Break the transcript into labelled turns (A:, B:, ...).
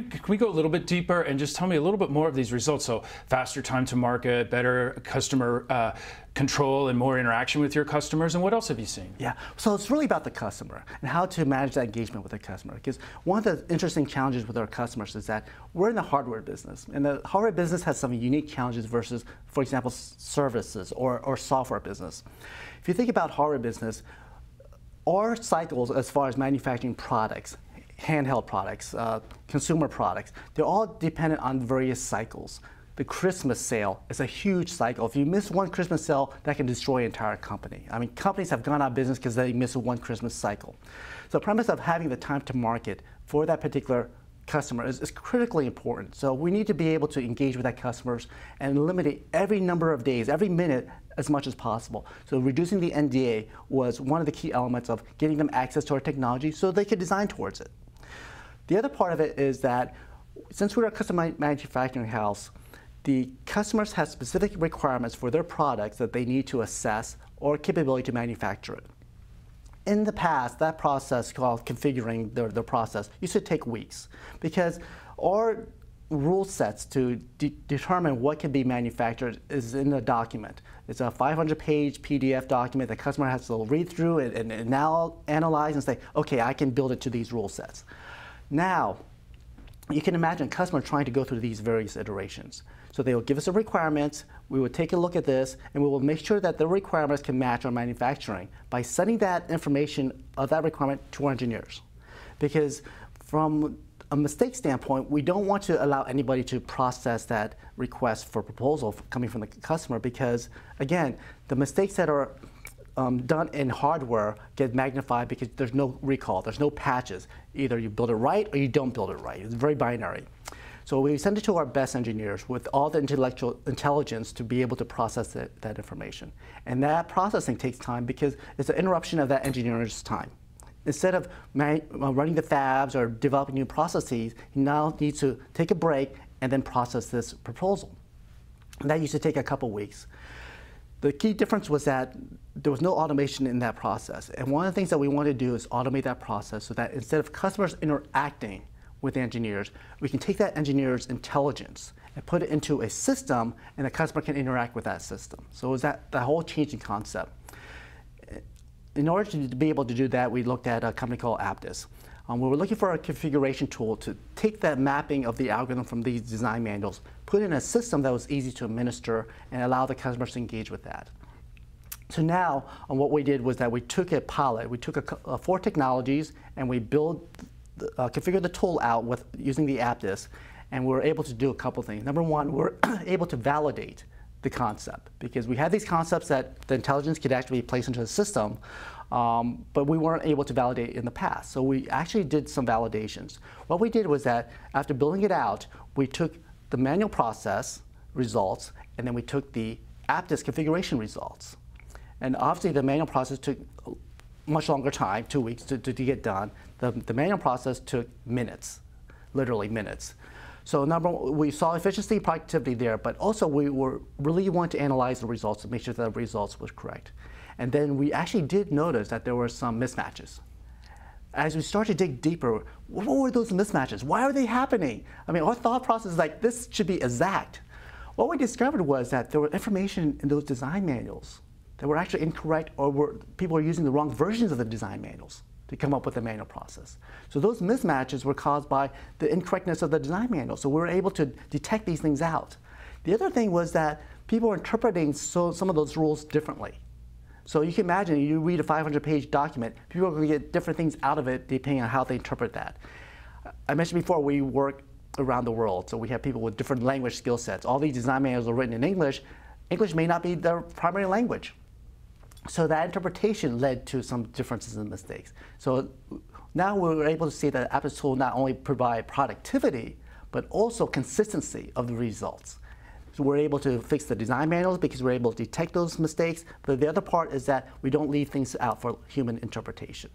A: Can we go a little bit deeper and just tell me a little bit more of these results? So faster time to market, better customer control, and more interaction with your customers. And what else have you seen?
B: Yeah, so it's really about the customer and how to manage that engagement with the customer. Because one of the interesting challenges with our customers is that we're in the hardware business, and the hardware business has some unique challenges versus, for example, services or software business. If you think about hardware business, our cycles as far as manufacturing products, handheld products, consumer products, they're all dependent on various cycles. The Christmas sale is a huge cycle. If you miss one Christmas sale, that can destroy an entire company. I mean, companies have gone out of business because they miss one Christmas cycle. So the premise of having the time to market for that particular customer is critically important. So we need to be able to engage with that customers and eliminate every number of days, every minute, as much as possible. So reducing the NDA was one of the key elements of getting them access to our technology so they could design towards it. The other part of it is that since we're a custom manufacturing house, the customers have specific requirements for their products that they need to assess or capability to manufacture it. In the past, that process called configuring the process used to take weeks because our rule sets to determine what can be manufactured is in a document. It's a 500-page PDF document the customer has to read through and now analyze and say, okay, I can build it to these rule sets. Now, you can imagine a customer trying to go through these various iterations. So they will give us a requirement, we will take a look at this, and we will make sure that the requirements can match our manufacturing by sending that information of that requirement to our engineers. Because from a mistake standpoint, we don't want to allow anybody to process that request for proposal coming from the customer because, again, the mistakes that are done in hardware get magnified because there's no recall, there's no patches. Either you build it right or you don't build it right. It's very binary. So we send it to our best engineers with all the intellectual intelligence to be able to process that information. And that processing takes time because it's an interruption of that engineer's time. Instead of running the fabs or developing new processes, he now needs to take a break and then process this proposal. And that used to take a couple weeks. The key difference was that there was no automation in that process. And one of the things that we want to do is automate that process so that instead of customers interacting with the engineers, we can take that engineer's intelligence and put it into a system and the customer can interact with that system. So it was that whole changing concept. In order to be able to do that, we looked at a company called Apttus. We were looking for a configuration tool to take that mapping of the algorithm from these design manuals, put in a system that was easy to administer, and allow the customers to engage with that. So now, what we did was that we took a pilot, we took 4 technologies, and we configured the tool out using the Apttus, and we were able to do a couple things. Number one, we're able to validate the concept, because we had these concepts that the intelligence could actually be placed into the system, but we weren't able to validate in the past. So we actually did some validations. What we did was that after building it out, we took the manual process results, and then we took the Apttus configuration results. And obviously the manual process took much longer time, 2 weeks to get done. The manual process took minutes, literally minutes. So we saw efficiency and productivity there, but also we really wanted to analyze the results to make sure that the results were correct. And then we actually did notice that there were some mismatches. As we started to dig deeper, what were those mismatches? Why are they happening? I mean, our thought process is like, this should be exact. What we discovered was that there were information in those design manuals that were actually incorrect, or people were using the wrong versions of the design manuals to come up with the manual process. So those mismatches were caused by the incorrectness of the design manual. So we were able to detect these things out. The other thing was that people were interpreting some of those rules differently. So you can imagine, you read a 500-page document, people are going to get different things out of it depending on how they interpret that. I mentioned before, we work around the world, so we have people with different language skill sets. All these design manuals are written in English. English may not be their primary language. So that interpretation led to some differences and mistakes. So now we're able to see that Apttus tool not only provide productivity, but also consistency of the results. So we're able to fix the design manuals because we're able to detect those mistakes. But the other part is that we don't leave things out for human interpretation.